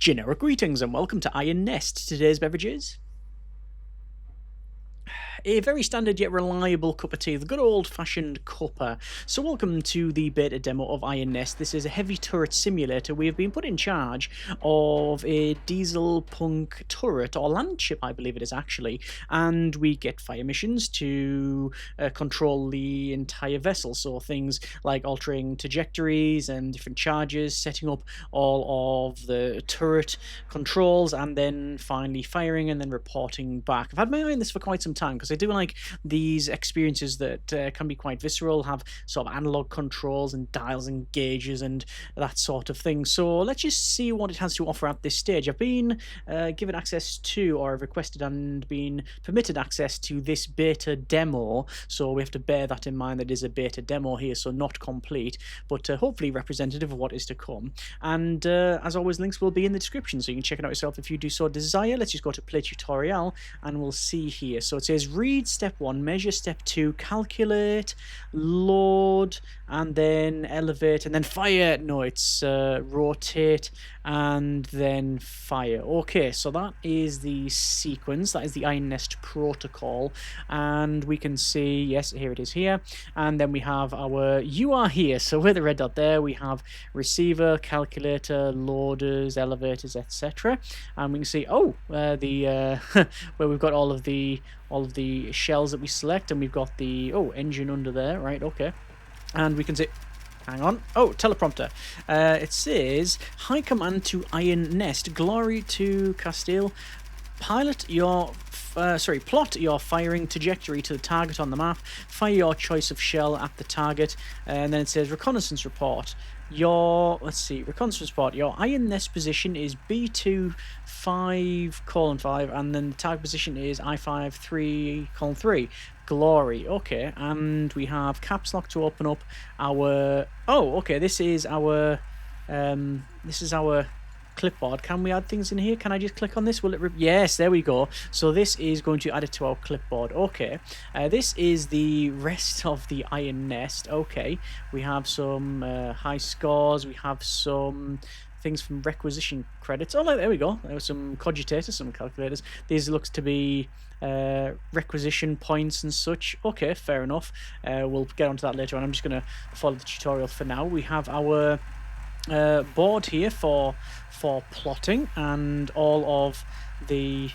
Generic greetings and welcome to Iron Nest. Today's beverages: a very standard yet reliable cup of tea, the good old-fashioned cuppa. So welcome to the beta demo of Iron Nest. This is a heavy turret simulator. We have been put in charge of a Dieselpunk turret, or Landship I believe it is actually, and we get fire missions to control the entire vessel. So things like altering trajectories and different charges, setting up all of the turret controls, and then finally firing and then reporting back. I've had my eye on this for quite some time because I do like these experiences that can be quite visceral, have sort of analog controls and dials and gauges and that sort of thing. So let's just see what it has to offer at this stage. I've been given access to, or requested and been permitted access to, this beta demo, so we have to bear that in mind. That is a beta demo here, so not complete, but hopefully representative of what is to come. And as always, links will be in the description, so you can check it out yourself if you do so desire. Let's just go to play tutorial and we'll see here. So it says read step 1, measure step 2, calculate, load, and then elevate, and then fire. No, it's rotate and then fire. Okay, so that is the sequence. That is the Iron Nest protocol, and we can see, yes, here it is here, and then we have our UR here. So with the red dot there, we have receiver, calculator, loaders, elevators, etc. And we can see, oh, the where we've got all of the shells that we select, and we've got the engine under there, right? Okay, and we can see, hang on, teleprompter. It says high command to Iron Nest, glory to Castile, plot your firing trajectory to the target on the map, fire your choice of shell at the target, and then it says reconnaissance report. Reconnaissance report. Your Iron Nest position is B2 5:5, and then the target position is I5 3:3. Glory. Okay, and we have caps lock to open up our. Oh, okay. This is our clipboard. Can we add things in here? Can I just click on this? Will it? Yes, there we go. So this is going to add it to our clipboard. Okay, this is the rest of the Iron Nest. Okay, we have some high scores. We have some things from requisition credits. Oh, there we go. There were some cogitators, some calculators. These looks to be requisition points and such. Okay, fair enough. We'll get onto that later on. I'm just going to follow the tutorial for now. We have our board here for plotting, and all of the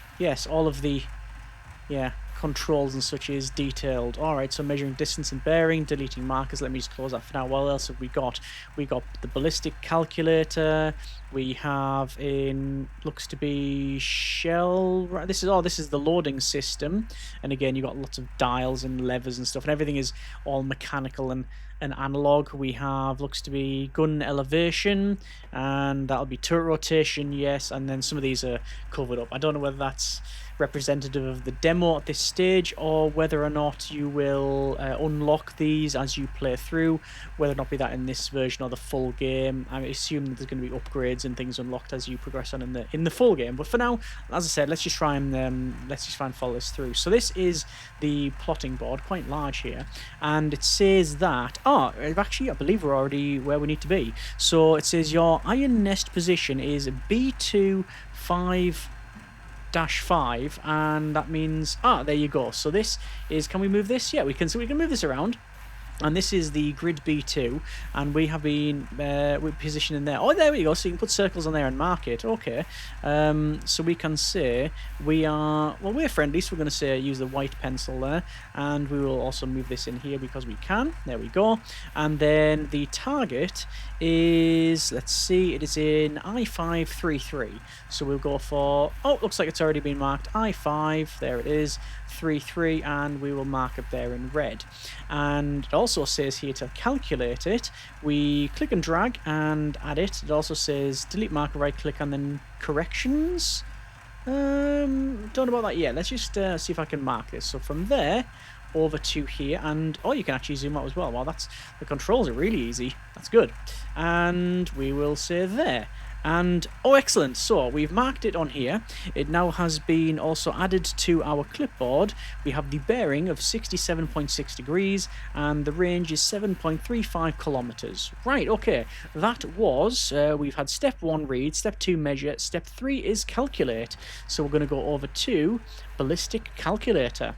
controls and such is detailed. Alright, so measuring distance and bearing, deleting markers. Let me just close that for now. What else have we got? We got the ballistic calculator. We have looks to be shell. Right, this is the loading system, and again you got lots of dials and levers and stuff, and everything is all mechanical and analog. We have, looks to be gun elevation, and that'll be turret rotation, yes, and then some of these are covered up. I don't know whether that's representative of the demo at this stage, or whether or not you will unlock these as you play through, whether or not be that in this version or the full game. I assume that there's going to be upgrades and things unlocked as you progress on in the full game, but for now, as I said, let's just try and follow this through. So this is the plotting board, quite large here, and it says that actually I believe we're already where we need to be. So it says your Iron Nest position is B2 5-5, and that means there you go. So this is, can we move this? Yeah, we can. So we can move this around, and this is the grid B2, and we have been we're positioning there. Oh, there we go. So you can put circles on there and mark it. Okay, so we can say we're friendly, so we're going to say use the white pencil there, and we will also move this in here because we can. There we go. And then the target is, let's see, it is in I533. So we'll go for, looks like it's already been marked I5. There it is, 33, and we will mark it there in red. And it also says here to calculate it, we click and drag and add it. It also says delete marker, right click, and then corrections. Don't know about that yet. Let's just see if I can mark this. So from there over to here, and you can actually zoom out as well. Wow, the controls are really easy. That's good. And we will say there. And, oh, excellent. So we've marked it on here. It now has been also added to our clipboard. We have the bearing of 67.6 degrees and the range is 7.35 kilometers. Right, okay. That was, we've had step 1 read, step 2 measure, step 3 is calculate. So we're going to go over to Ballistic Calculator.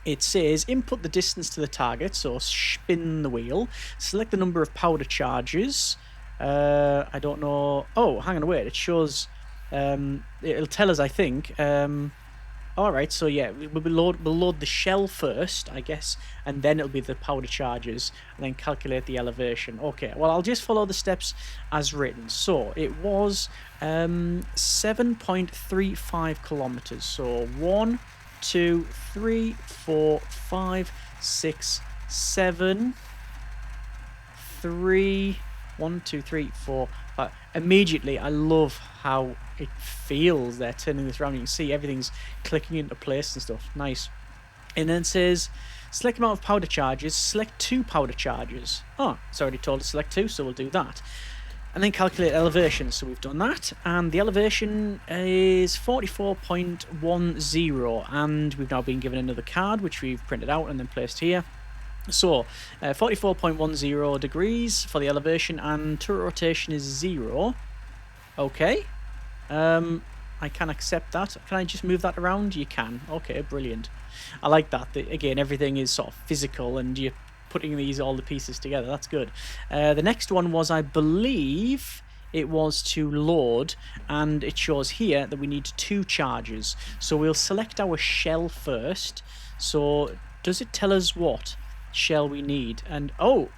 It says input the distance to the target, so spin the wheel, select the number of powder charges. I don't know. Oh, hang on, wait. It shows. It'll tell us, I think. All right. So yeah, we'll load the shell first, I guess, and then it'll be the powder charges, and then calculate the elevation. Okay. Well, I'll just follow the steps as written. So it was 7.35 kilometers. So 1, 2, 3, 4, 5, 6, 7, 3. 1, 2, 3, 4, 5. Immediately, I love how it feels there turning this around. You can see everything's clicking into place and stuff. Nice. And then it says, select amount of powder charges, select 2 powder charges. Oh, it's already told to select 2, so we'll do that. And then calculate elevation. So we've done that. And the elevation is 44.10. And we've now been given another card, which we've printed out and then placed here. So, 44.10 degrees for the elevation, and turret rotation is 0. Okay. I can accept that. Can I just move that around? You can. Okay, brilliant. I like that. Again, everything is sort of physical, and you're putting all the pieces together. That's good. The next one was, I believe, it was to load, and it shows here that we need 2 charges. So we'll select our shell first. So, does it tell us what shell we need? And oh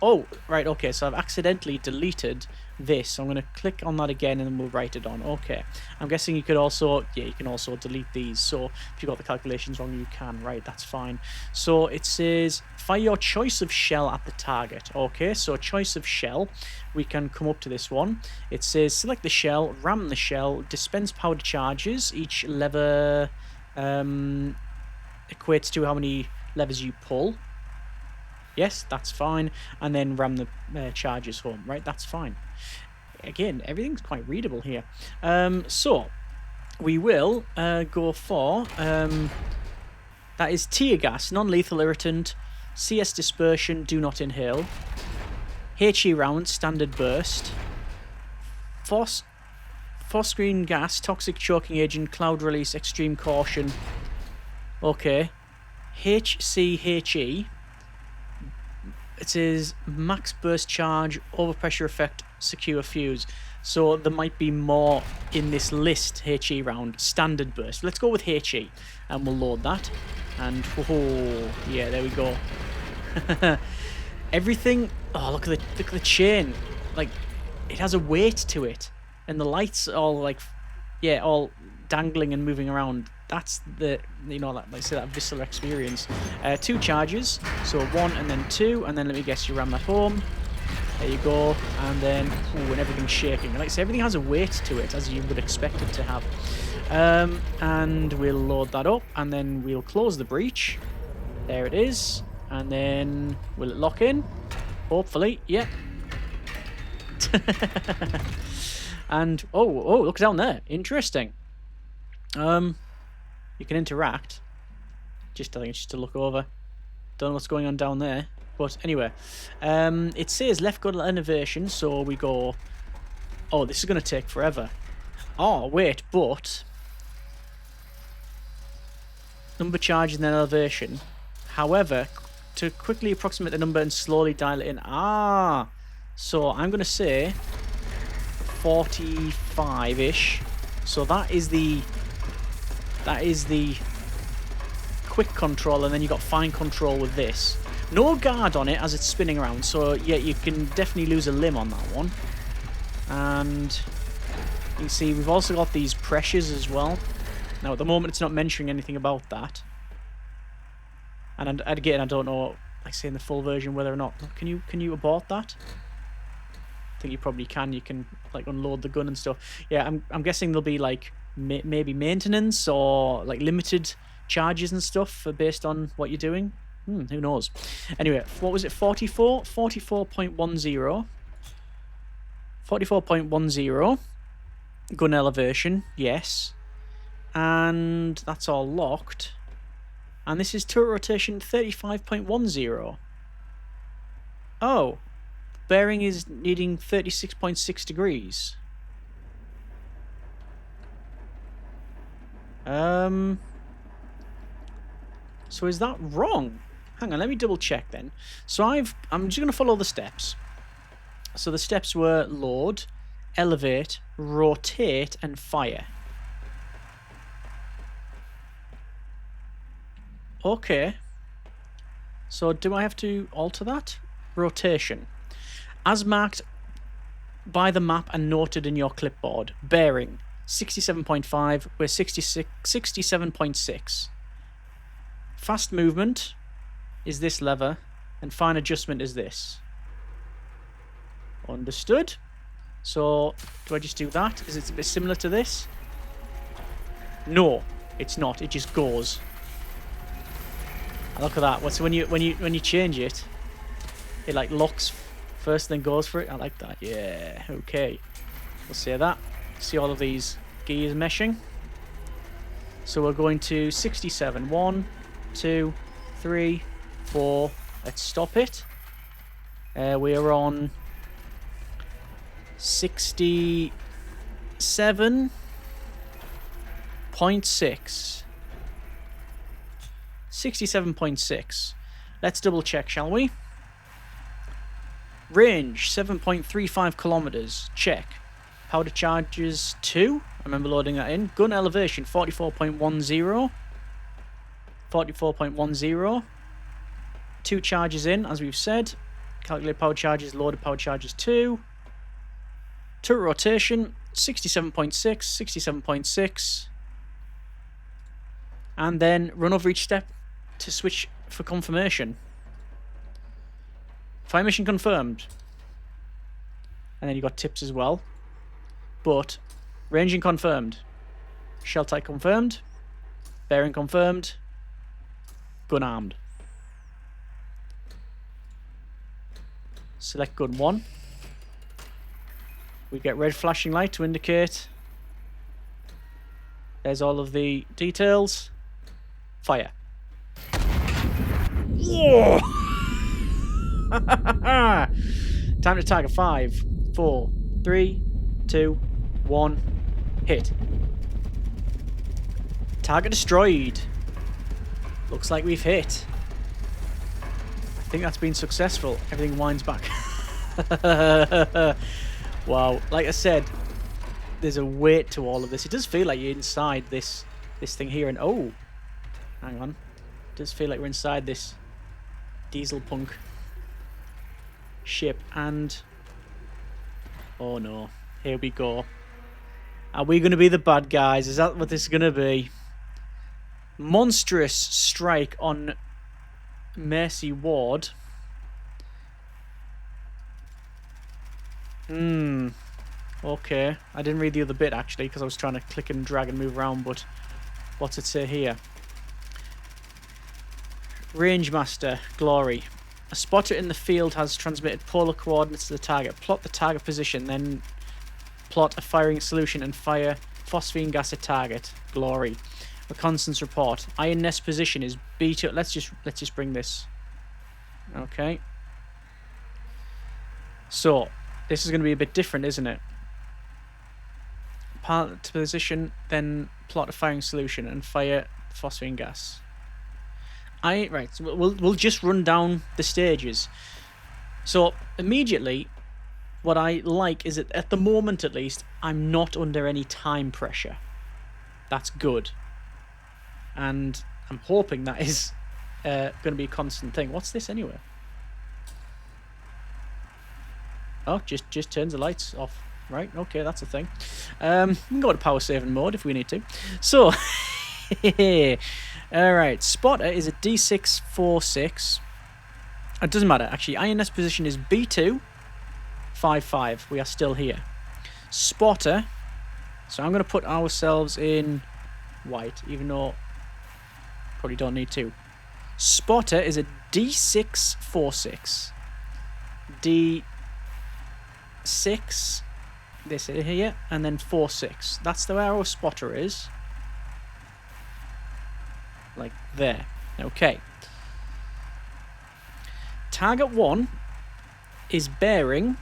right, okay, so I've accidentally deleted this, so I'm going to click on that again and then we'll write it on. Okay, I'm guessing you could also, yeah, you can also delete these, so if you got the calculations wrong you can. Right, that's fine. So it says fire your choice of shell at the target. Okay, so choice of shell, we can come up to this one. It says select the shell, ram the shell, dispense powder charges. Each lever equates to how many levers you pull. Yes, that's fine. And then ram the charges home. Right, that's fine. Again, everything's quite readable here. So we will go for that is tear gas, non-lethal irritant, CS dispersion, do not inhale, HE round, standard burst, Phosgene gas, toxic choking agent, cloud release, extreme caution. Okay, HCHE. It says max burst charge, overpressure effect, secure fuse. So there might be more in this list. HE round, standard burst. Let's go with HE and we'll load that. And oh yeah, there we go. Everything. Oh, look at the chain. Like, it has a weight to it, and the lights all like, yeah, all dangling and moving around. That's the, you know, like I say, that visceral experience. 2 charges, so 1 and then 2, and then let me guess you ram that home. There you go, and then, ooh, and everything's shaking. And like I say, everything has a weight to it, as you would expect it to have. And we'll load that up, and then we'll close the breach. There it is, and then will it lock in? Hopefully, yeah. And oh, look down there. Interesting. You can interact. I think it's just to look over. Don't know what's going on down there. But anyway, it says left gun innovation, so we go. Oh, this is going to take forever. Oh, wait, but number charge and then elevation. However, to quickly approximate the number and slowly dial it in. Ah, so I'm going to say 45-ish. So that is the quick control, and then you got fine control with this. No guard on it as it's spinning around, so yeah, you can definitely lose a limb on that one. And you can see we've also got these pressures as well. Now at the moment it's not mentioning anything about that. And again, I don't know, like say in the full version, whether or not can you abort that? I think you probably can. You can like unload the gun and stuff. Yeah, I'm guessing there'll be like maybe maintenance or like limited charges and stuff based on what you're doing. Who knows? Anyway, what was it? 44.10. 44.10. Gun elevation, yes. And that's all locked. And this is turret rotation 35.10. Oh, bearing is needing 36.6 degrees. So is that wrong? Hang on, let me double check then. So I'm just going to follow the steps. So the steps were load, elevate, rotate, and fire. Okay. So do I have to alter that? Rotation. As marked by the map and noted in your clipboard. Bearing, 67.5, we're 67.6. Fast movement is this lever, and fine adjustment is this. Understood. So, do I just do that? Is it a bit similar to this? No, it's not. It just goes. Look at that. What's when you change it, it like locks first, then goes for it. I like that. Yeah. Okay. We'll say that. See all of these gears meshing. So we're going to 67. 1, 2, 3, 4. Let's stop it. We are on 67.6. 67.6. Let's double check, shall we? Range 7.35 kilometers. Check. Powder charges 2. I remember loading that in. Gun elevation 44.10. 44.10. 2 charges in, as we've said. Calculate power charges, loaded power charges 2. Turret rotation 67.6, 67.6. And then run over each step to switch for confirmation. Fire mission confirmed. And then you got tips as well. But ranging confirmed. Shell type confirmed. Bearing confirmed. Gun armed. Select gun 1. We get red flashing light to indicate. There's all of the details. Fire. Whoa! Time to target. 5, 4, 3, 2, 1. Hit. Target destroyed. Looks like we've hit. I think that's been successful. Everything winds back. Wow. Like I said, there's a weight to all of this. It does feel like you're inside this thing here. And oh, hang on. It does feel like we're inside this Dieselpunk ship. And oh no, here we go. Are we going to be the bad guys? Is that what this is going to be? Monstrous strike on Mercy Ward. Okay. I didn't read the other bit actually because I was trying to click and drag and move around, but what's it say here? Rangemaster, glory. A spotter in the field has transmitted polar coordinates to the target. Plot the target position, then plot a firing solution and fire phosphine gas at target. Glory. Reconnaissance report. Iron nest position is B2. Let's just bring this. Okay. So this is going to be a bit different, isn't it? Part to position, then plot a firing solution and fire phosphine gas. Right. So we'll just run down the stages. So immediately, what I like is that at the moment, at least, I'm not under any time pressure. That's good. And I'm hoping that is going to be a constant thing. What's this anyway? Oh, just turns the lights off. Right, okay, that's a thing. We can go to power saving mode if we need to. So, alright, spotter is a D646. It doesn't matter, actually. Iron nest position is B2, 5-5. We are still here. Spotter, so I'm going to put ourselves in white, even though probably don't need to. Spotter is a D646. D6 this here, and then 4-6. That's where our spotter is. Like there. Okay. Target 1 is bearing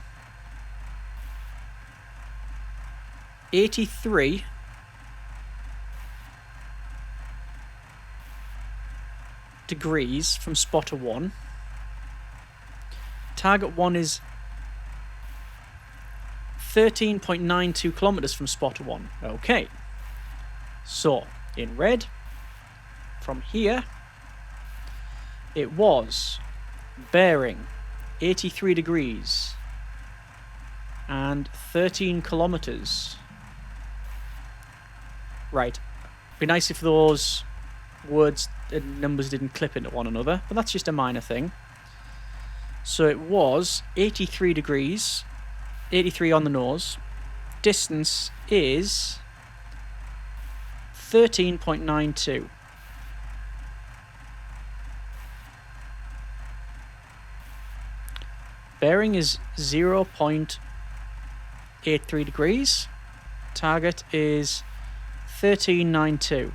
83 degrees from spotter 1. Target 1 is 13.92 kilometers from spotter 1. Okay. So, in red, from here, it was bearing 83 degrees and 13 kilometers. Right. Be nice if those words and numbers didn't clip into one another, but that's just a minor thing. So it was 83 degrees, 83 on the nose. Distance is 13.92. Bearing is 0.83 degrees. Target is 13.92.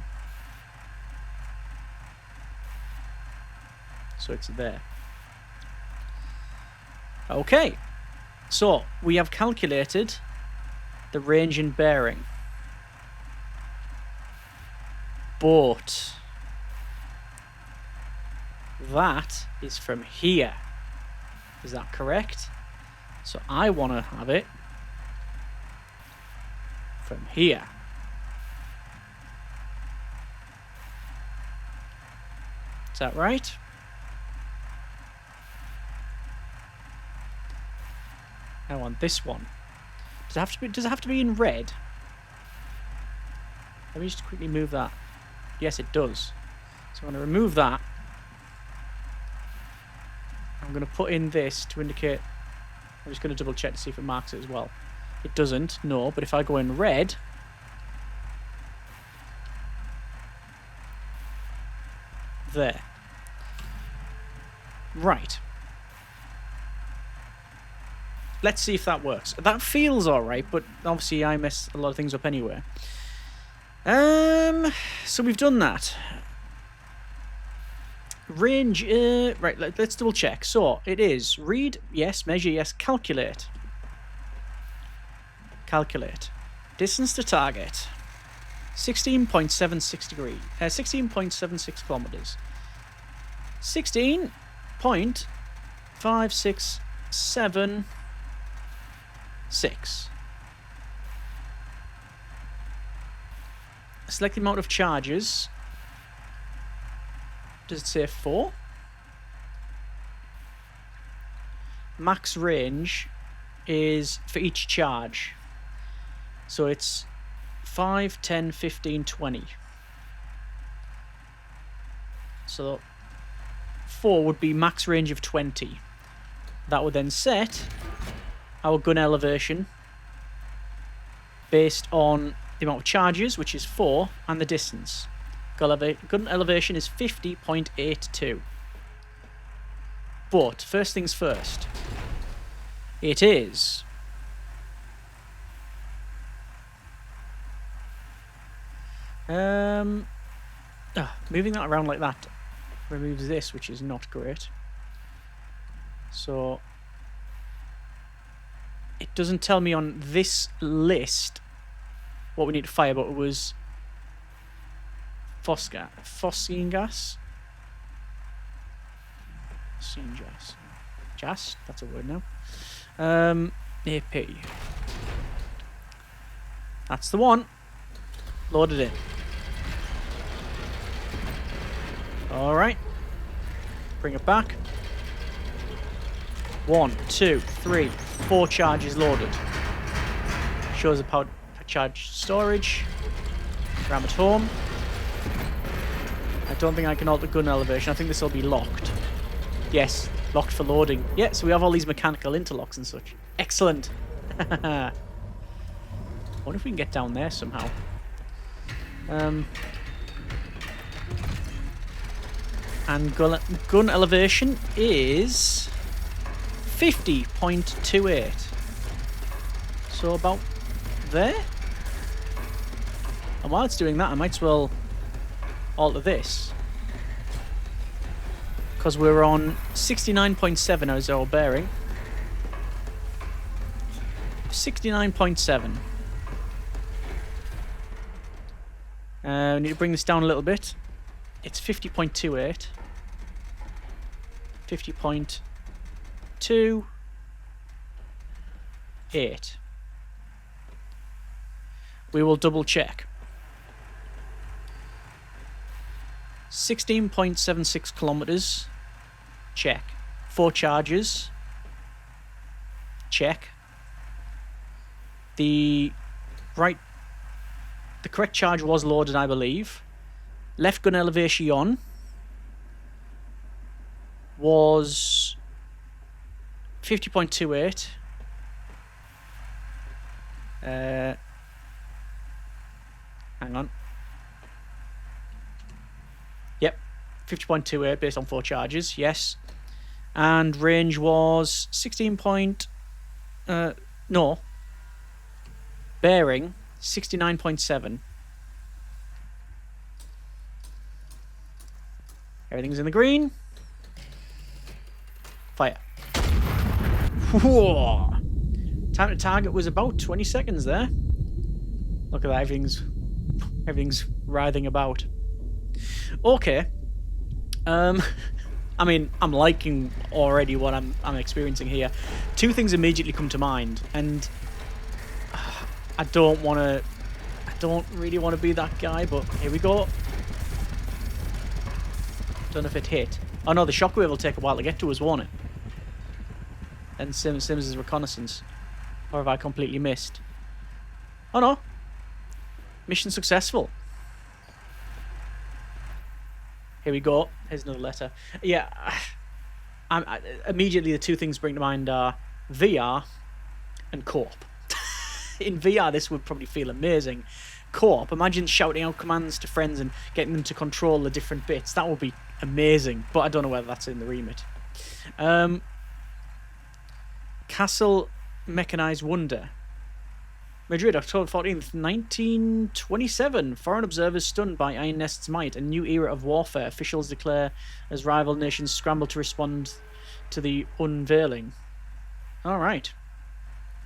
So it's there. Okay. So we have calculated the range and bearing. But that is from here. Is that correct? So I want to have it from here. Is that right? I want this one. Does it have to be in red? Let me just quickly move that. Yes, it does. So I'm going to remove that. I'm going to put in this to indicate... I'm just going to double check to see if it marks it as well. It doesn't, no, but if I go in red... There. Right. Let's see if that works. That feels alright, but obviously I mess a lot of things up anyway. So we've done that. Range, right, let's double check. So, it is read, yes, measure, yes, calculate. Calculate. Distance to target. 16.76 degrees. 16.76 kilometers. 16.567 Select the amount of charges. Does it say 4? Max range is for each charge. So it's 5, 10, 15, 20. So 4 would be max range of 20. That would then set our gun elevation based on the amount of charges, which is 4, and the distance. Gun elevation is 50.82. But, first things first. It is... moving that around like that removes this, which is not great. So... It doesn't tell me on this list what we need to fire, but it was... Phosgene gas? Phosgene gas. Jas? That's a word now. AP. That's the one. Loaded in. Alright. Bring it back. 1, 2, 3, 4 charges loaded. Shows the power charge storage. Ram at home. I don't think I can alter gun elevation. I think this will be locked. Yes, locked for loading. Yeah, so we have all these mechanical interlocks and such. Excellent. I wonder if we can get down there somehow. And gun elevation is 50.28. So about there. And while it's doing that, I might as well alter this. Because we're on 69.7 as our bearing. 69.7. We need to bring this down a little bit. It's 50.28. 50.28. We will double check. 16.76 kilometers. Check. 4 charges. Check. The correct charge was loaded, I believe. Left gun elevation was 50.28. Hang on. Yep, 50.28 based on 4 charges, yes. And range was 16 point... no. Bearing, 69.7. Everything's in the green. Fire. Whoa. Time to target was about 20 seconds there. Look at that, everything's writhing about. Okay. I mean, I'm liking already what I'm experiencing here. 2 things immediately come to mind, and I don't really want to be that guy, but here we go. Don't know if it hit. Oh no, the shockwave will take a while to get to us, won't it? And Sims' reconnaissance. Or have I completely missed? Oh no. Mission successful. Here we go. Here's another letter. Yeah. Immediately the 2 things bring to mind are VR and co-op. In VR, this would probably feel amazing. Co-op, imagine shouting out commands to friends and getting them to control the different bits. That would be amazing, but I don't know whether that's in the remit. Castle Mechanized Wonder. Madrid, October 14th, 1927. Foreign observers stunned by Iron Nest's might. A new era of warfare. Officials declare as rival nations scramble to respond to the unveiling. Alright.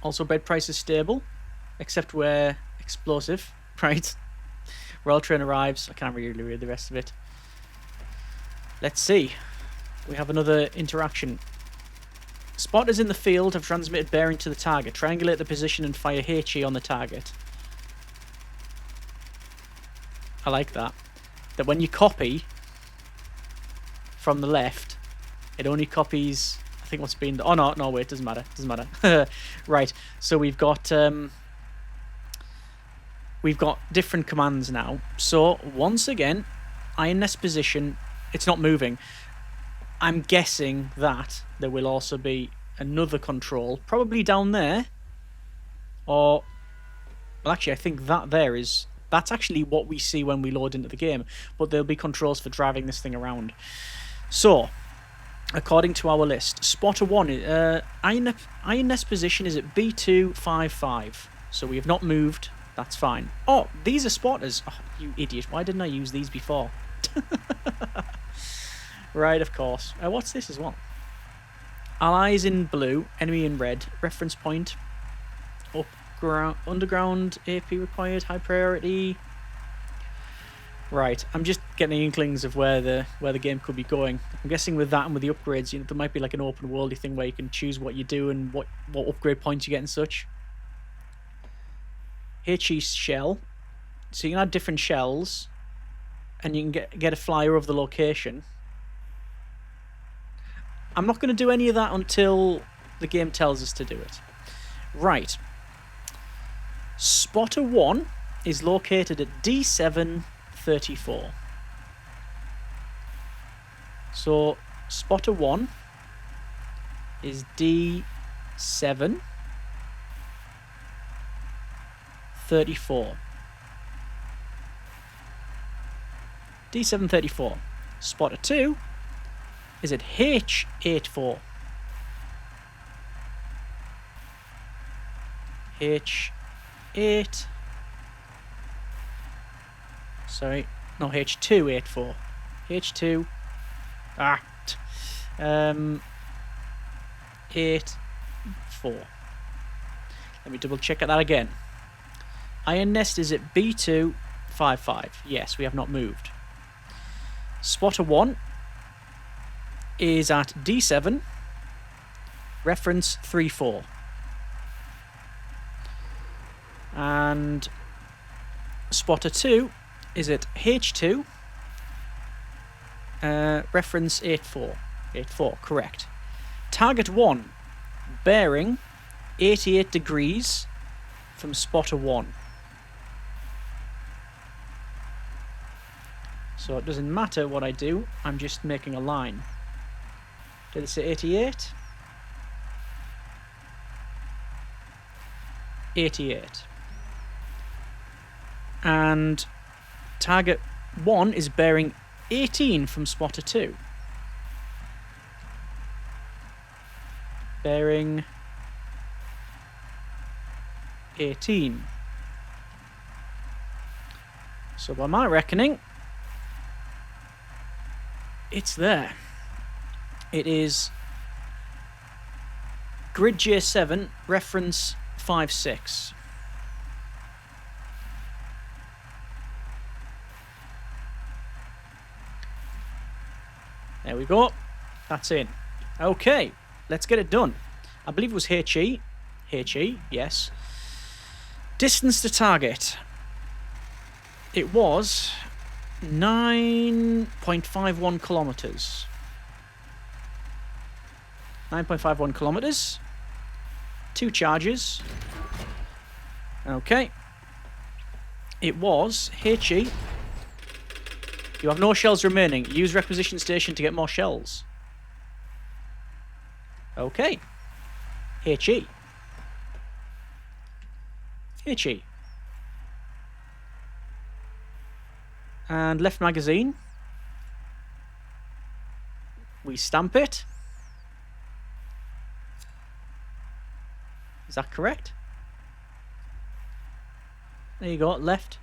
Also, bed prices stable. Except where explosive. Right. Rail train arrives. I can't really read the rest of it. Let's see. We have another interaction. Spotters in the field have transmitted bearing to the target. Triangulate the position and fire HE on the target. I like that. That when you copy from the left, it only copies, I think, what's been... Oh, no, wait, doesn't matter. Doesn't matter. Right, so we've got different commands now. So, once again, Iron Nest position, it's not moving. I'm guessing that there will also be another control, probably down there. Or, well, actually, I think that there is... That's actually what we see when we load into the game. But there'll be controls for driving this thing around. So, according to our list, Spotter 1, Iron Nest position is at B255. So we have not moved. That's fine. Oh, these are spotters. Oh, you idiot. Why didn't I use these before? Right, of course. What's this as well? Allies in blue, enemy in red. Reference point. Underground AP required. High priority. Right, I'm just getting inklings of where the game could be going. I'm guessing with that and with the upgrades, you know, there might be like an open worldy thing where you can choose what you do and what upgrade points you get and such. HE shell. So you can add different shells and you can get a flyer of the location. I'm not going to do any of that until the game tells us to do it. Right. Spotter 1 is located at D734. So, Spotter 1 is D734. D734. Spotter 2 is at H84. H84. 8. Sorry, no, H284. H2. 8, 4. Let me double check that again. Iron Nest is at B2, 5, 5. Yes, we have not moved. Spotter 1 is at D7, reference 3, 4. And Spotter 2 is at H2, reference 8, 4. 8, 4, correct. Target 1, bearing 88 degrees from Spotter 1. So it doesn't matter what I do, I'm just making a line. Did it say 88? 88. And target 1 is bearing 18 from Spotter 2. Bearing 18. So by my reckoning, it's there. It is grid J7, reference 5, 6. There we go. That's in. Okay, let's get it done. I believe it was HE. HE, yes. Distance to target. It was 9.51 kilometers. 9.51 kilometers. 2 charges. Okay. It was HE. You have no shells remaining. Use requisition station to get more shells. Okay. HE. HE. And left magazine. We stamp it. Is that correct? There you go, left.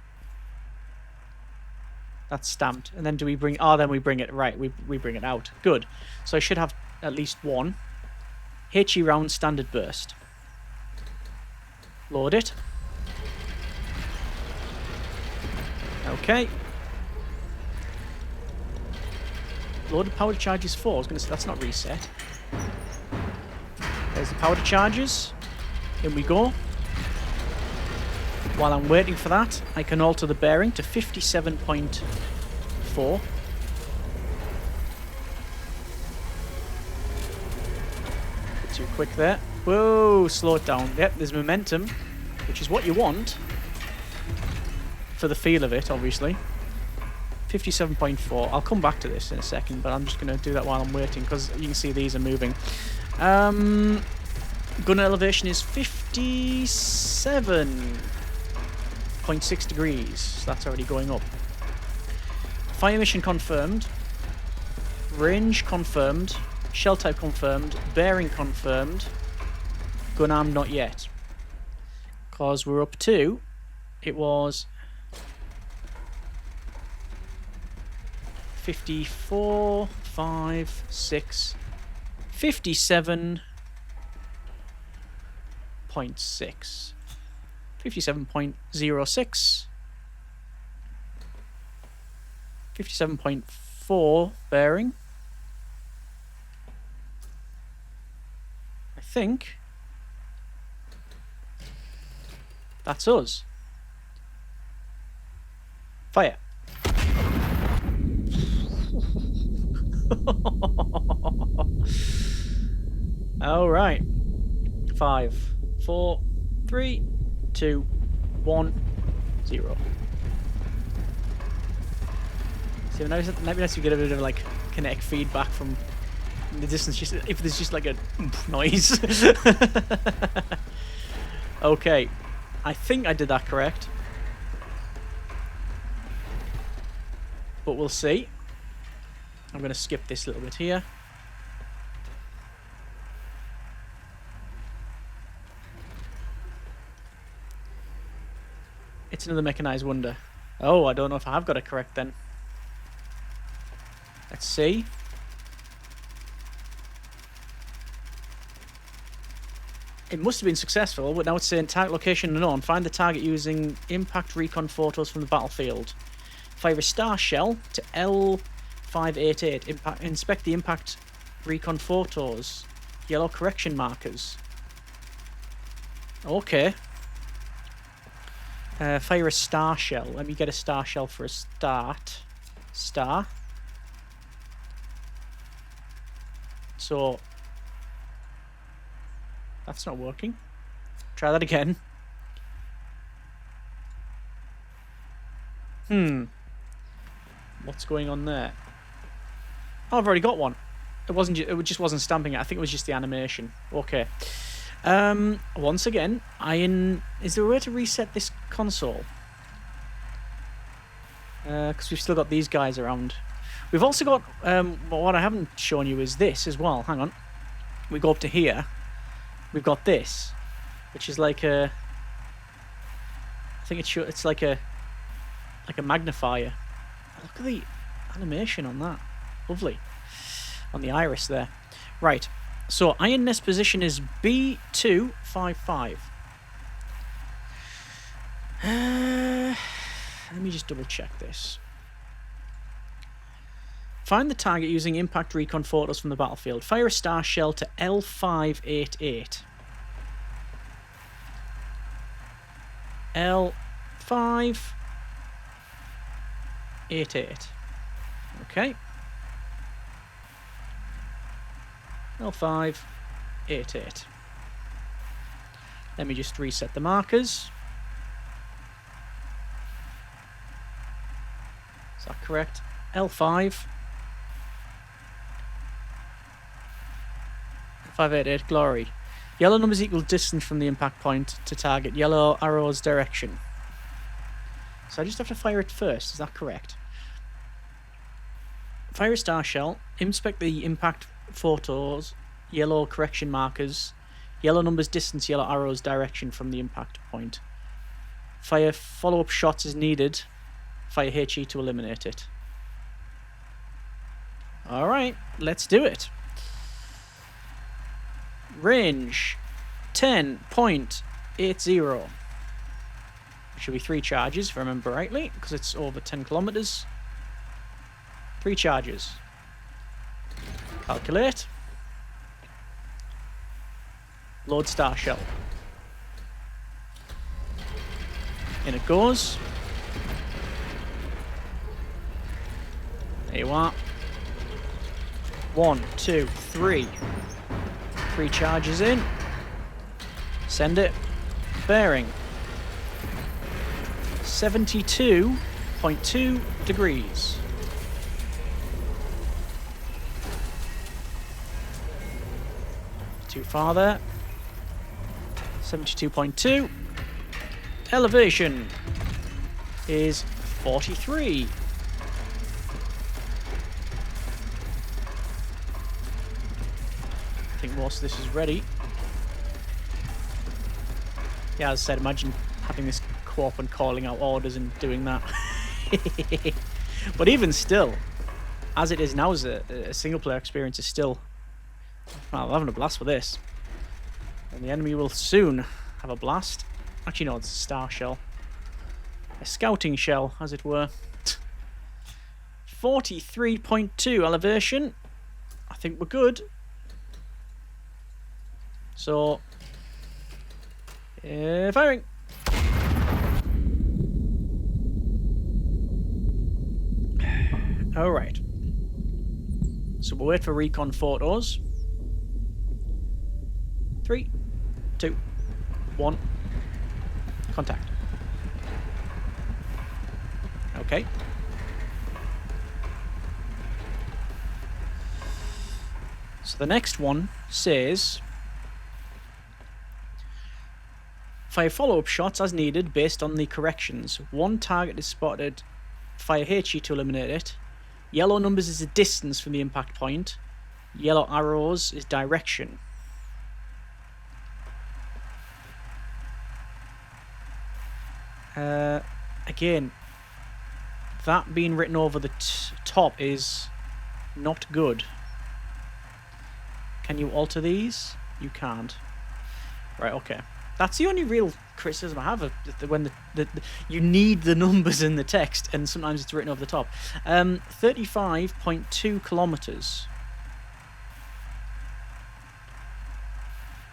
That's stamped. And then do we bring... Oh, then we bring it... Right, we bring it out. Good. So I should have at least one. HE round standard burst. Load it. Okay. Loaded powder charges 4. I was going to say that's not reset. There's the powder charges. In we go. While I'm waiting for that, I can alter the bearing to 57.4. Bit too quick there. Whoa, slow it down. Yep, there's momentum, which is what you want. For the feel of it, obviously. 57.4. I'll come back to this in a second, but I'm just going to do that while I'm waiting, because you can see these are moving. Gun elevation is 57.6 degrees. So that's already going up. Fire mission confirmed. Range confirmed. Shell type confirmed. Bearing confirmed. Gun arm not yet. Because we're up to... It was... 54, 5, 6, 57.6. 57.06. 57.4 bearing. I think that's us. Fire. All right. 5, 4, 3, 2, 1, 0. See, maybe nice to get a bit of like kinetic feedback from the distance. Just if there's just like a noise. Okay, I think I did that correct, but we'll see. I'm going to skip this little bit here. It's another mechanized wonder. Oh, I don't know if I have got it correct then. Let's see. It must have been successful, but now it's saying target location unknown. Find the target using impact recon photos from the battlefield. Fire a star shell to L588. Inspect the impact recon photos. Yellow correction markers. Okay. Fire a star shell. Let me get a star shell for a start. Star. So that's not working. Try that again. What's going on there? Oh, I've already got one. It just wasn't stamping it. I think it was just the animation. Okay. Once again, is there a way to reset this console? Because we've still got these guys around. We've also got, what I haven't shown you is this as well. Hang on. We go up to here. We've got this, which is like a, I think it's like a magnifier. Look at the animation on that. Lovely. On the iris there. Right. So iron nest position is B255. Let me just double check this. Find the target using impact recon photos from the battlefield. Fire a star shell to L588. L588. Okay. L588. Let me just reset the markers. Is that correct? L5. 588 glory. Yellow numbers equal distance from the impact point to target. Yellow arrows direction. So I just have to fire it first. Is that correct? Fire a star shell. Inspect the impact photos. Yellow correction markers. Yellow numbers distance. Yellow arrows direction from the impact point. Fire follow-up shots as needed. Fire HE to eliminate it. Alright, let's do it. Range 10.80. Should be 3 charges if I remember rightly, because it's over 10 kilometers. 3 charges. Calculate. Load star shell. In it goes. There you are. 1, 2, 3. 3 charges in. Send it. Bearing 72.2 degrees. Too far there. 72.2. Elevation is 43. I think most of this is ready. Yeah, as I said, imagine having this co-op and calling out orders and doing that. But even still, as it is now as a single player experience, is still, well, I'm having a blast with this. And the enemy will soon have a blast. Actually, no, it's a star shell. A scouting shell, as it were. 43.2 elevation. I think we're good. So, firing. Alright. So we'll wait for recon photos. 3, 2, 1. Contact. Okay. So the next one says, fire follow-up shots as needed based on the corrections. 1 target is spotted. Fire HE to eliminate it. Yellow numbers is the distance from the impact point. Yellow arrows is direction. Again, that being written over the top is not good. Can you alter these? You can't. Right, okay. That's the only real criticism I have of when you need the numbers in the text, and sometimes it's written over the top. 35.2 kilometers.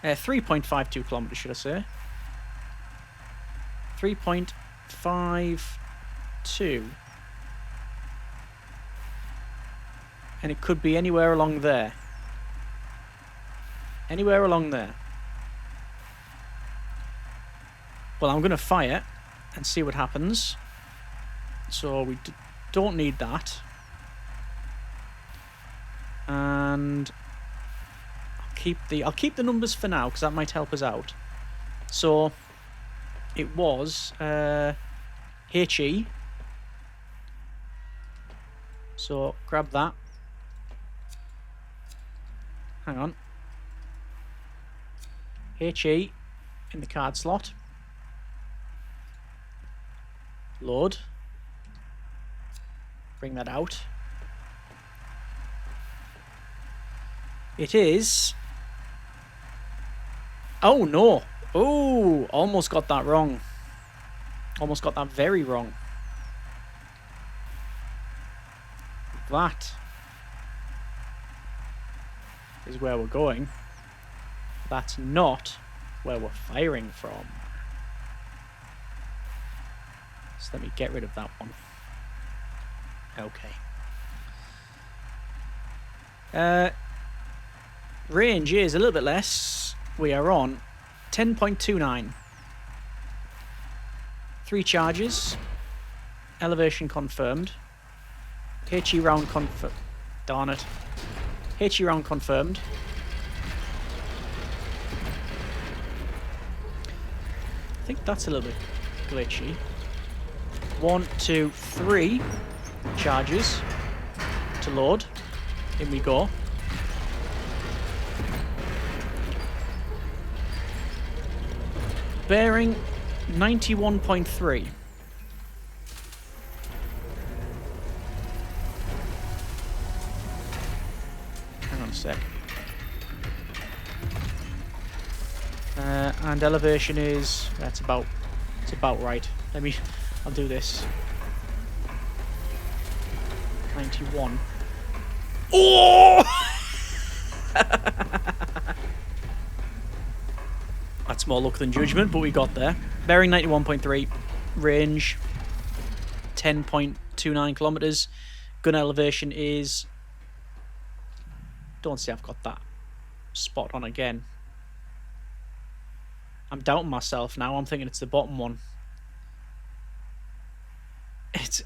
3.52 kilometers, should I say? 3.52. And it could be anywhere along there. Anywhere along there. Well, I'm going to fire and see what happens. So we don't need that. And I'll keep the numbers for now because that might help us out. So it was HE. So grab that. Hang on. HE in the card slot. Load. Bring that out. It is... Oh, no. Oh, almost got that wrong. Almost got that very wrong. That is where we're going. That's not where we're firing from. So let me get rid of that one. Okay. Range is a little bit less. We are on 10.29. 3 charges. Elevation confirmed. HE round confirmed. Darn it. HE round confirmed. I think that's a little bit glitchy. 1, 2, 3 charges to load. In we go. Bearing 91.3. Hang on a sec. And elevation is... It's about right. I'll do this. 91. Oh! That's more luck than judgment, but we got there. Bearing 91.3. Range 10.29 kilometers. Gun elevation is... Don't say I've got that spot on again. I'm doubting myself now. I'm thinking it's the bottom one. It's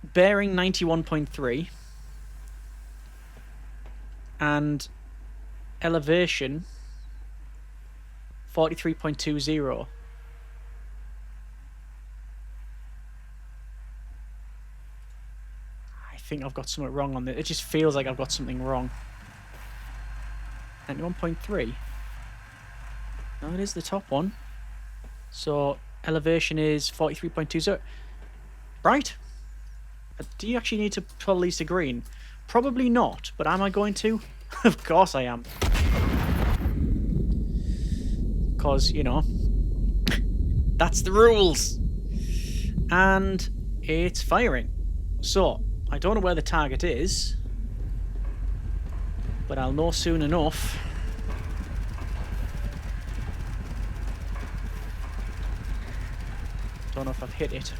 bearing 91.3 and elevation 43.20. I think I've got something wrong on this. It just feels like I've got something wrong. 91.3. No, it is the top one. So elevation is 43.20. Right. Do you actually need to pull these to green? Probably not, but am I going to? Of course I am. Because, you know, that's the rules. And it's firing. So, I don't know where the target is, but I'll know soon enough. Don't know if I've hit it.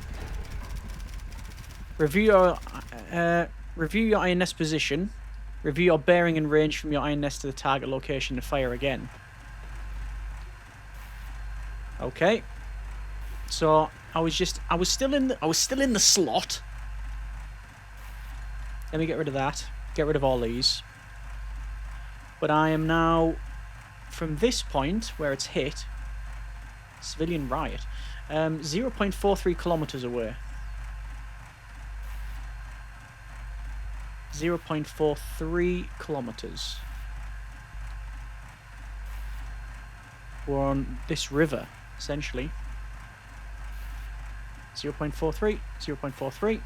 Review your iron nest position. Review your bearing and range from your iron nest to the target location and fire again. Okay. So I was still in the slot. Let me get rid of that. Get rid of all these. But I am now from this point where it's hit. Civilian riot. 0.43 kilometers away. 0.43 kilometers. We're on this river, essentially. 0.43, 0.43.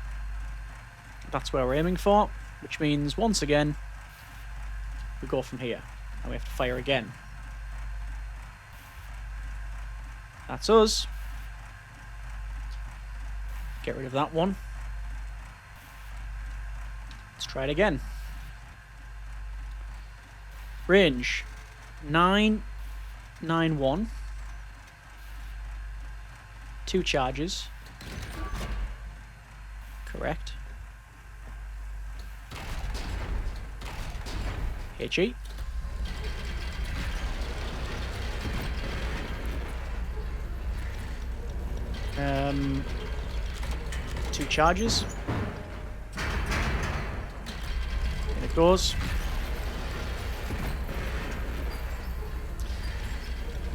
That's where we're aiming for, which means once again we go from here and we have to fire again. That's us. Get rid of that one. Let's try it again. Range 991. 2 charges. Correct. HE. Two charges. In it goes.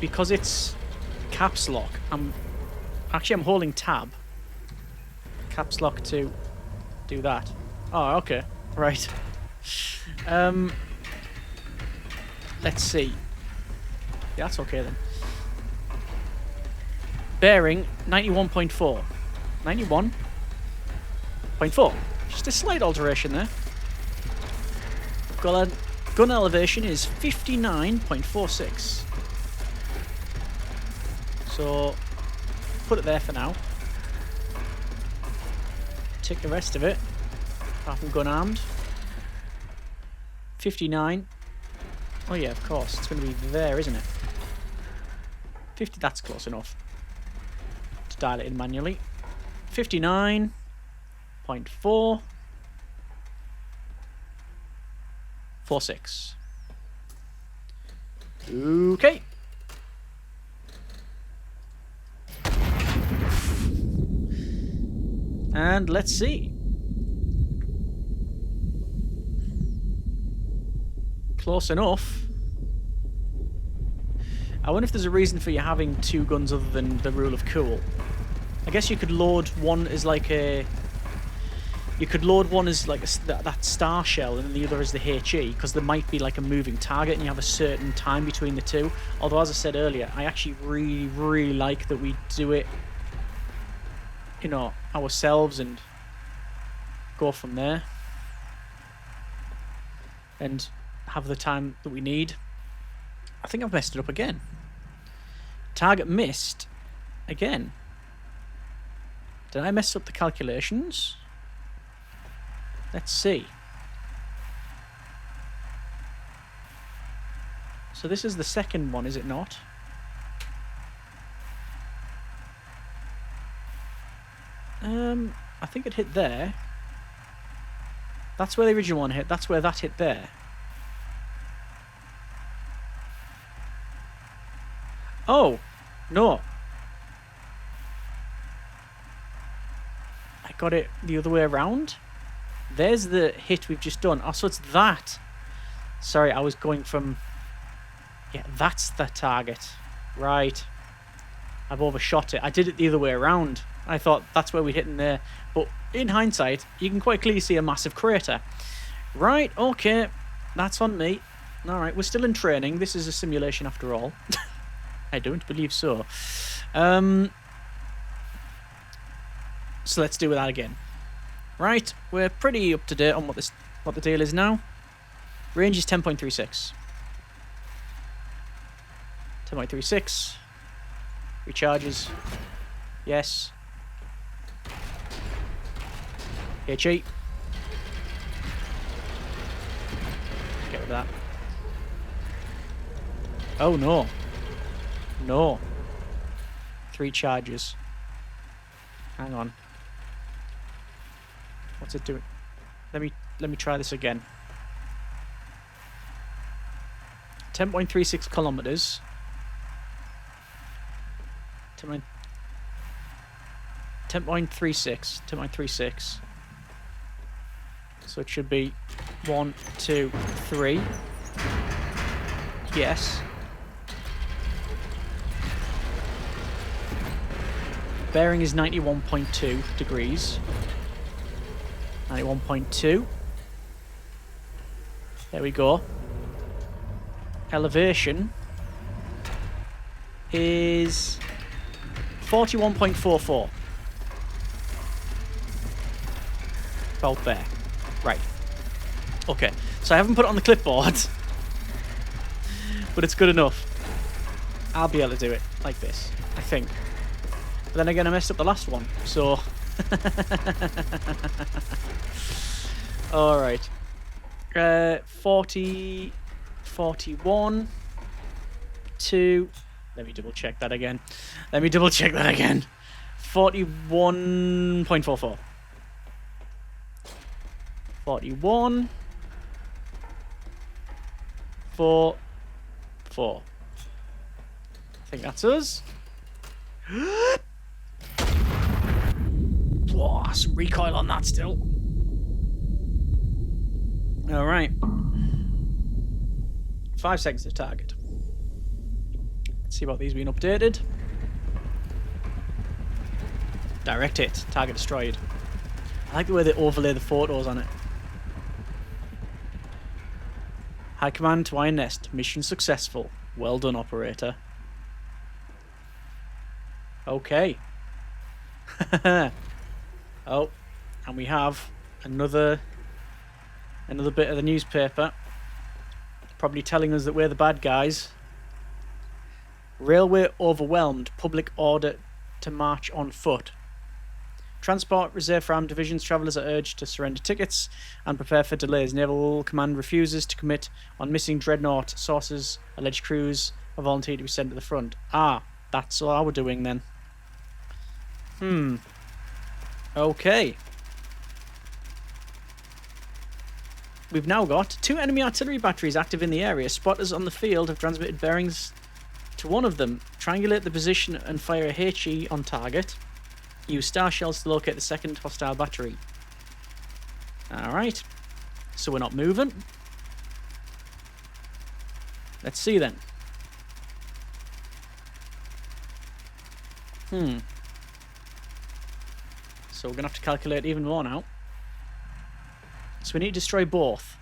Because it's caps lock, I'm holding tab. Caps lock to do that. Oh, okay. Right. Let's see. Yeah, that's okay then. Bearing 91.4. 91.4. Just a slight alteration there. Gun elevation is 59.46. So, put it there for now. Take the rest of it. Apart from gun armed. 59. Oh yeah, of course. It's going to be there, isn't it? 50, that's close enough. To dial it in manually. 59.4. 46. Okay. And let's see. Close enough. I wonder if there's a reason for you having 2 guns other than the rule of cool. I guess you could load one as like a... You could load one as like that star shell and then the other as the HE, because there might be like a moving target and you have a certain time between the two. Although, as I said earlier, I actually really, really like that we do it, you know, ourselves and go from there. And have the time that we need. I think I've messed it up again. Target missed again. Did I mess up the calculations? Let's see. So this is the second one, is it not? I think it hit there. That's where the original one hit. That's where that hit there. Oh, no. I got it the other way around. There's the hit we've just done. Oh, so it's that. Sorry, I was going from... Yeah, that's the target. Right. I've overshot it. I did it the other way around. I thought that's where we hit in there. But in hindsight, you can quite clearly see a massive crater. Right, okay. That's on me. Alright, we're still in training. This is a simulation after all. I don't believe so. So let's do that again. Right, we're pretty up to date on what the deal is now. Range is 10.36. 10.36. Recharges. Yes. HE. Get rid of that. Oh no. No. 3 charges. Hang on. What's it doing? Let me try this again. 10.36 kilometers. 10.36. 10.36. So it should be 1, 2, 3. Yes. Bearing is 91.2 degrees. 91.2. There we go. Elevation is 41.44. About there. Right. Okay. So I haven't put it on the clipboard. But it's good enough. I'll be able to do it like this, I think. But then again, I messed up the last one, so... Alright. 40... 41... 2... Let me double check that again. 41.44. 41... 4... 4. I think that's us. Whoa, some recoil on that still. Alright. 5 seconds to target. Let's see about these being updated. Direct hit. Target destroyed. I like the way they overlay the photos on it. High command to Iron Nest. Mission successful. Well done, operator. Okay. Oh, and we have another bit of the newspaper. Probably telling us that we're the bad guys. Railway overwhelmed. Public order to march on foot. Transport reserved for armed divisions. Travellers are urged to surrender tickets and prepare for delays. Naval Command refuses to commit on missing dreadnought. Sources alleged crews are volunteered to be sent to the front. Ah, that's all we're doing then. Okay. We've now got 2 enemy artillery batteries active in the area. Spotters on the field have transmitted bearings to one of them. Triangulate the position and fire a HE on target. Use star shells to locate the second hostile battery. Alright. So we're not moving. Let's see then. So we're going to have to calculate even more now. So we need to destroy both.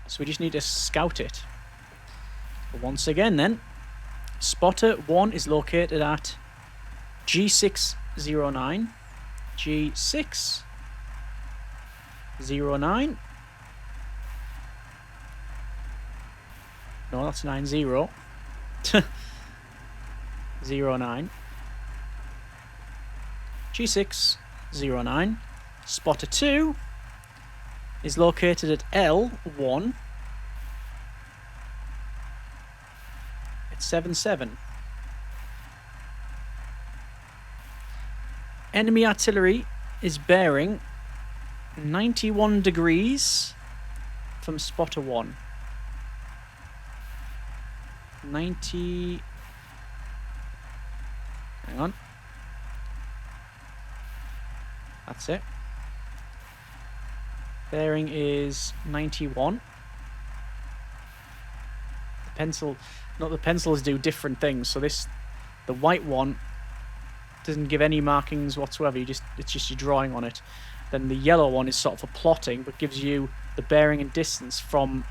So we just need to scout it. But once again then, Spotter 1 is located at G609. G609. No, that's 90. 09. G609. Spotter 2 is located at L1. It's 77. Enemy artillery is bearing 91 degrees from Spotter 1. 90... Hang on. That's it. Bearing is 91. The pencils do different things. So the white one doesn't give any markings whatsoever. It's just your drawing on it. Then the yellow one is sort of a plotting, but gives you the bearing and distance from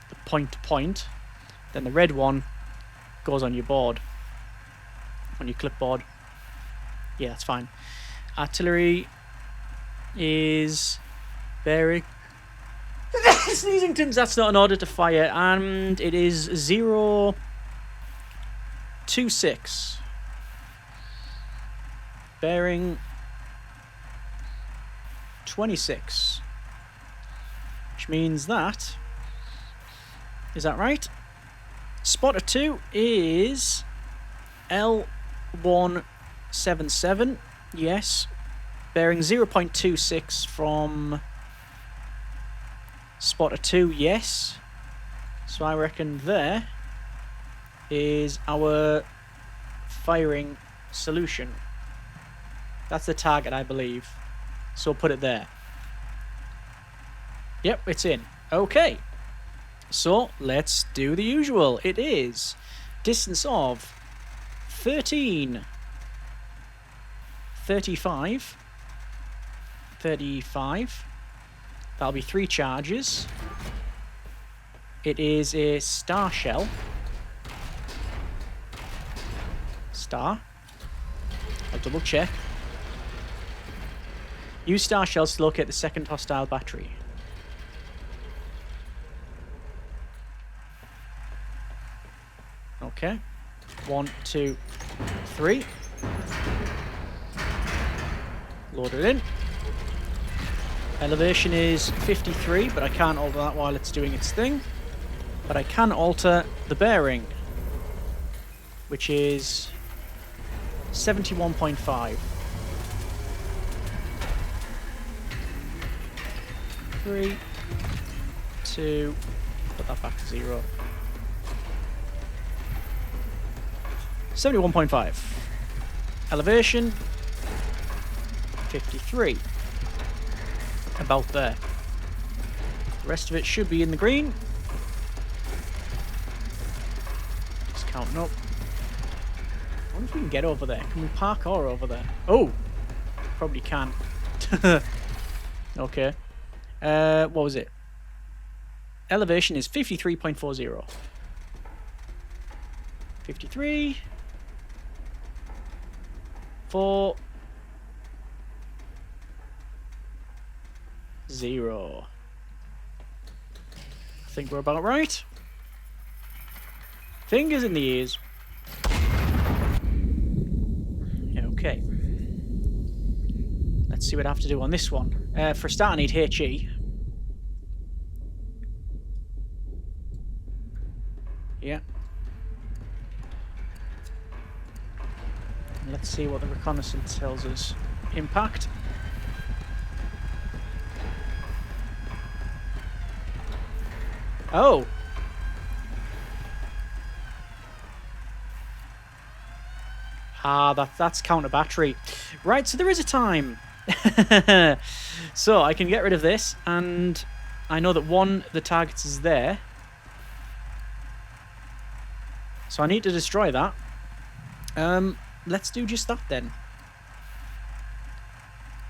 the point to point. Then the red one goes on your board, on your clipboard. Yeah, that's fine. Artillery is bearing... Sneezingtons, that's not an order to fire, and it is 026. Bearing 26. Which means that... Is that right? Spotter 2 is L177. Yes. Bearing 0.26 from Spotter 2. Yes. So I reckon there is our firing solution. That's the target, I believe. So put it there. Yep, it's in. Okay. So let's do the usual. It is distance of 13, 35, 35. That'll be 3 charges. It is a star shell. Star. I'll double check. Use star shells to locate the second hostile battery. Okay. 1, 2, 3. Load it in. Elevation is 53, but I can't alter that while it's doing its thing. But I can alter the bearing, which is 71.5. 3, 2, put that back to 0. 71.5. Elevation 53. About there. The rest of it should be in the green. Just counting up. I wonder if we can get over there. Can we park or over there? Oh! Probably can. Okay. What was it? Elevation is 53.40. 53. 4. 0. I think we're about right. Fingers in the ears. Okay. Let's see what I have to do on this one. For a start, I need HE. Yeah. Let's see what the reconnaissance tells us. Impact. Oh! Ah, that's counter battery. Right, so there is a time. So I can get rid of this, and I know that one of the targets is there. So I need to destroy that. Let's do just that then.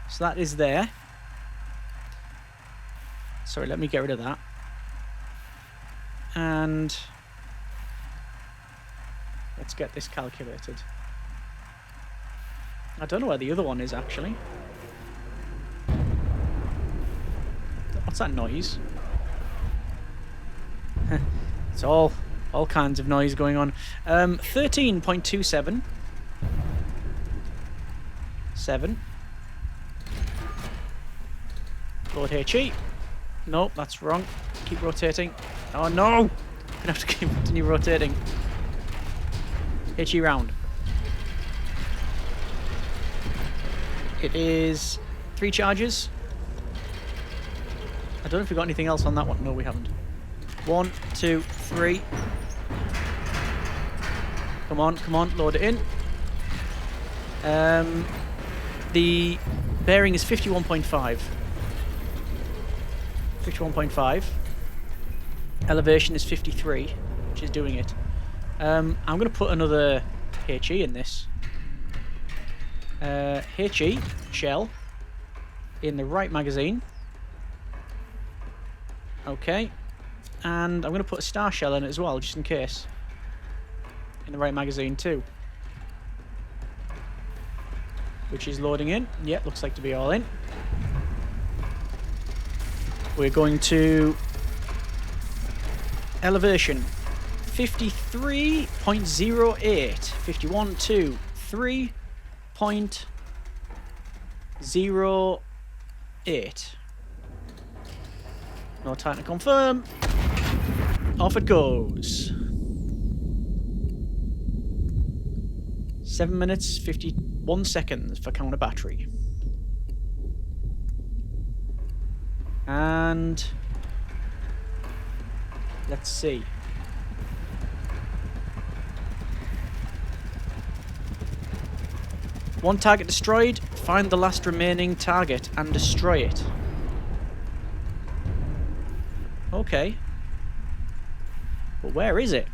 So that is there. Sorry, let me get rid of that. And let's get this calculated. I don't know where the other one is, actually. What's that noise? It's all kinds of noise going on. 13.27. 7. Load HE. Nope, that's wrong. Keep rotating. Oh no! I'm gonna have to continue rotating. HE round. It is 3 charges. I don't know if we got anything else on that one. No, we haven't. 1, 2, 3. Come on, come on, load it in. The bearing is 51.5. 51.5. Elevation is 53, which is doing it. I'm going to put another HE in this. HE shell in the right magazine. Okay. And I'm going to put a star shell in it as well, just in case. In the right magazine too. Which is loading in. Yep, looks like to be all in. We're going to elevation 53.08. 51 to 3.08. No time to confirm. Off it goes. 7 minutes 51 seconds for counter battery. And let's see. One target destroyed. Find the last remaining target and destroy it. Okay. But where is it?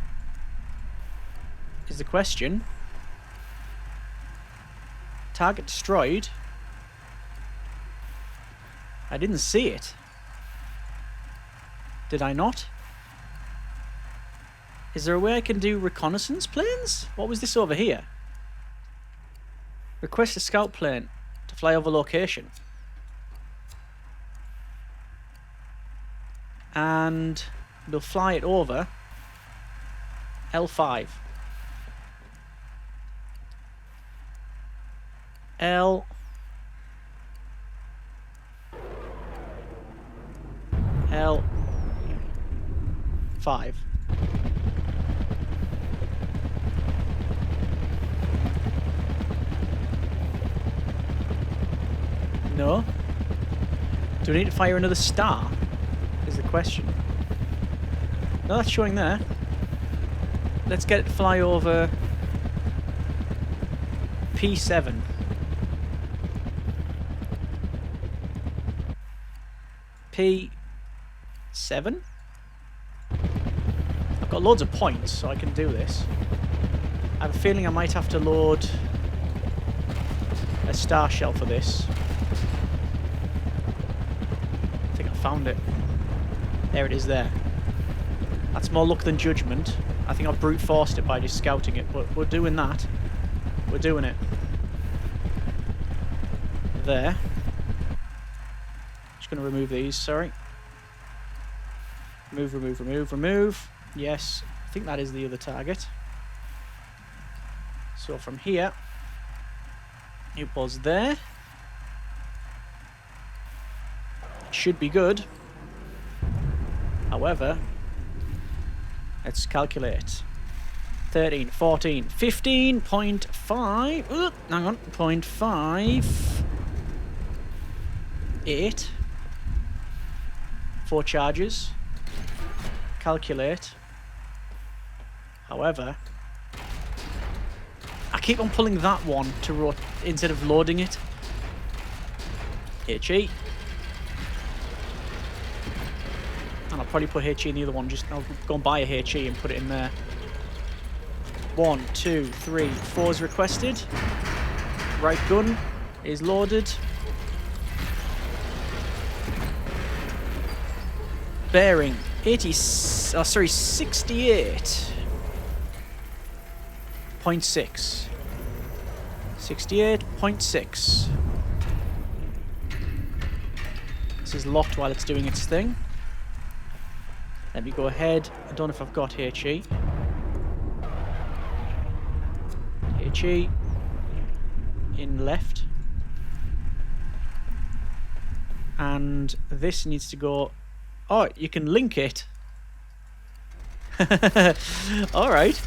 Is the question. Target destroyed. I didn't see it. Did I not? Is there a way I can do reconnaissance planes? What was this over here? Request a scout plane to fly over location. and we'll fly it over L5. L. L5. No? Do we need to fire another star? Is the question. No, that's showing there. Let's get it to fly over P7. P7? I've got loads of points, so I can do this. I have a feeling I might have to load a star shell for this. I think I found it. There it is there. That's more luck than judgment. I think I've brute forced it by just scouting it, but we're doing that. We're doing it. There. Just going to remove these, sorry. Remove, remove, remove, remove. Yes, I think that is the other target. So from here, it was there. It should be good. However, let's calculate. 13, 14, 15.5. Hang on, 0.5. 8. 4 charges. Calculate. However, I keep on pulling that one to instead of loading it. HE. And I'll probably put HE in the other one. I'll go and buy a HE and put it in there. 1, 2, 3, 4 is requested. Right gun is loaded. Bearing 68.6. 68.6. This is locked while it's doing its thing. Let me go ahead. I don't know if I've got HE. HE in left. And this needs to go. Oh, you can link it. Alright.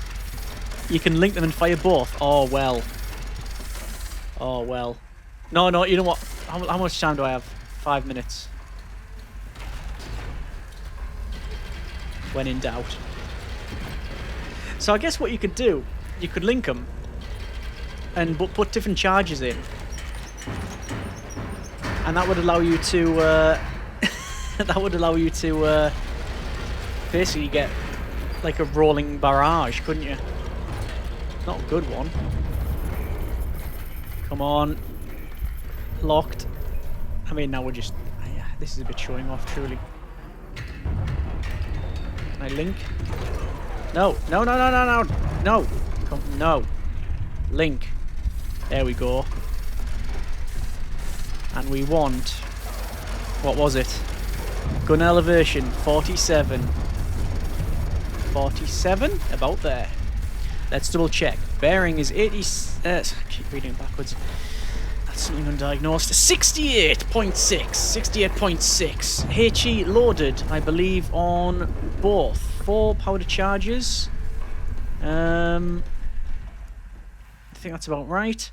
You can link them and fire both. Oh, well. Oh, well. No, you know what? How much time do I have? 5 minutes. When in doubt. So I guess what you could do, you could link them and put different charges in. And that would allow you to... that would allow you to basically get like a rolling barrage, couldn't you? Not a good one. Come on. Locked. I mean, now we're just... Yeah, this is a bit showing off, truly. Can I link? No. No. No. Come, no. Link. There we go. And we want... What was it? Gun elevation, 47. 47? About there. Let's double check. Bearing is 80... I keep reading it backwards. That's something undiagnosed. 68.6. 68.6. HE loaded, I believe, on both. 4 powder charges. I think that's about right.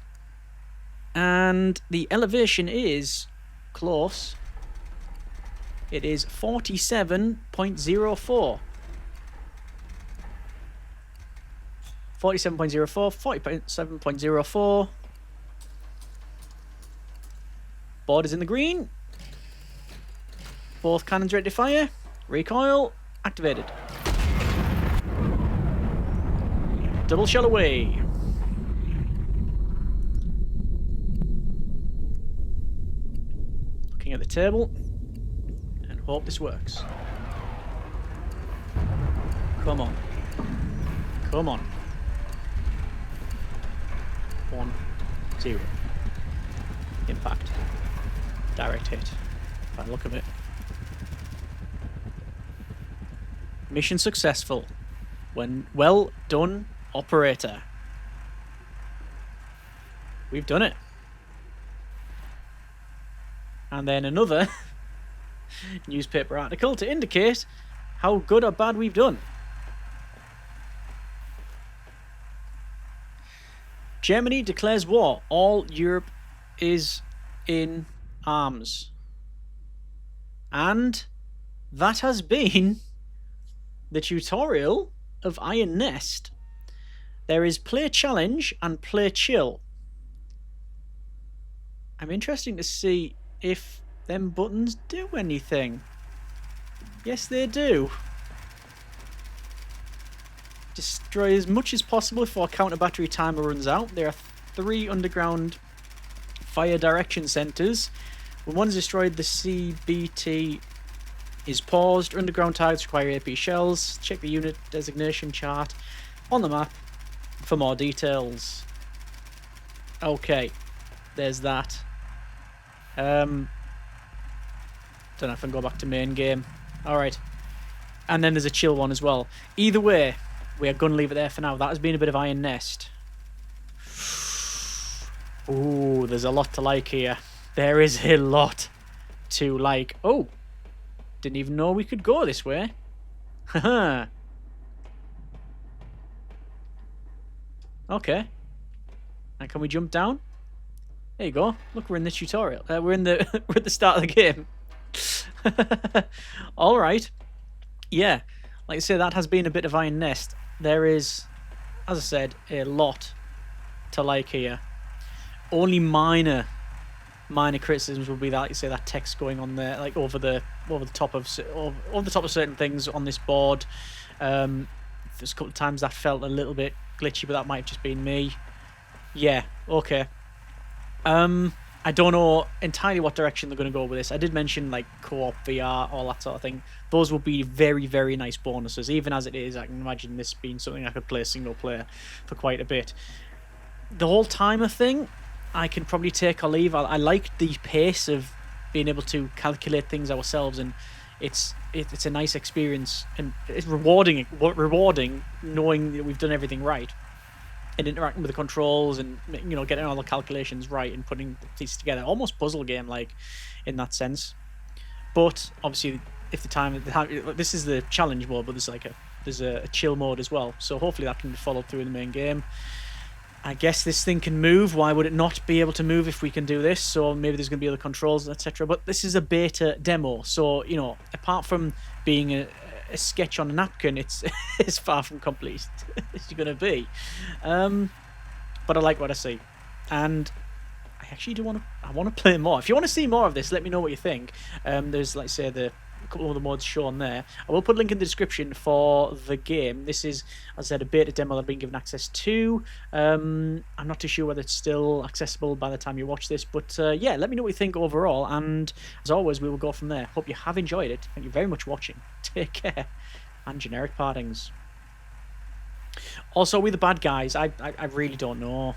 And the elevation is close. It is 47.04. 47.04, 47.04. Board is in the green. Both cannons ready to fire. Recoil activated. Double shell away. Looking at the table. Hope this works. Come on. Come on. 1, 0. Impact. Direct hit. By the look of it. Mission successful. Well done, operator. We've done it. And then another newspaper article to indicate how good or bad we've done. Germany declares war. All Europe is in arms. And that has been the tutorial of Iron Nest. There is play challenge and play chill. I'm interested to see if them buttons do anything. Yes, they do. Destroy as much as possible before counter battery timer runs out. There are 3 underground fire direction centers. When one is destroyed, the CBT is paused. Underground targets require AP shells. Check the unit designation chart on the map for more details. Okay, there's that. Don't know if I can go back to main game. Alright. And then there's a chill one as well. Either way, we are going to leave it there for now. That has been a bit of Iron Nest. Ooh, there's a lot to like here. There is a lot to like. Oh, didn't even know we could go this way. Haha. Okay. And can we jump down? There you go. Look, we're in the tutorial. We're at the start of the game. All right. Yeah. Like I say, that has been a bit of Iron Nest. There is, as I said, a lot to like here. Only minor criticisms would be that, you say, that text going on there, like over the top of certain things on this board. There's a couple of times that felt a little bit glitchy, but that might have just been me. Yeah. Okay. I don't know entirely what direction they're going to go with this. I did mention like co-op, VR, all that sort of thing. Those would be very, very nice bonuses. Even as it is, I can imagine this being something I could play single player for quite a bit. The whole timer thing, I can probably take or leave. I like the pace of being able to calculate things ourselves, and it's a nice experience, and it's rewarding knowing that we've done everything right. And interacting with the controls and, you know, getting all the calculations right and putting these together, almost puzzle game like in that sense. But obviously, if the time this is the challenge mode, but there's a chill mode as well. So hopefully that can be followed through in the main game. I guess this thing can move. Why would it not be able to move if we can do this? So maybe there's going to be other controls, etc. But this is a beta demo, so, you know, apart from being a sketch on a napkin, it's as far from complete as you're going to be. But I like what I see, and I actually want to play more. If you want to see more of this, let me know what you think. There's, like I say, a couple of the mods shown there. I will put a link in the description for the game. This is, as I said, a beta demo that I've been given access to. I'm not too sure whether it's still accessible by the time you watch this, but yeah, let me know what you think overall, and as always, we will go from there. Hope you have enjoyed it. Thank you very much for watching. Take care, and generic partings. Also, with the bad guys, I really don't know.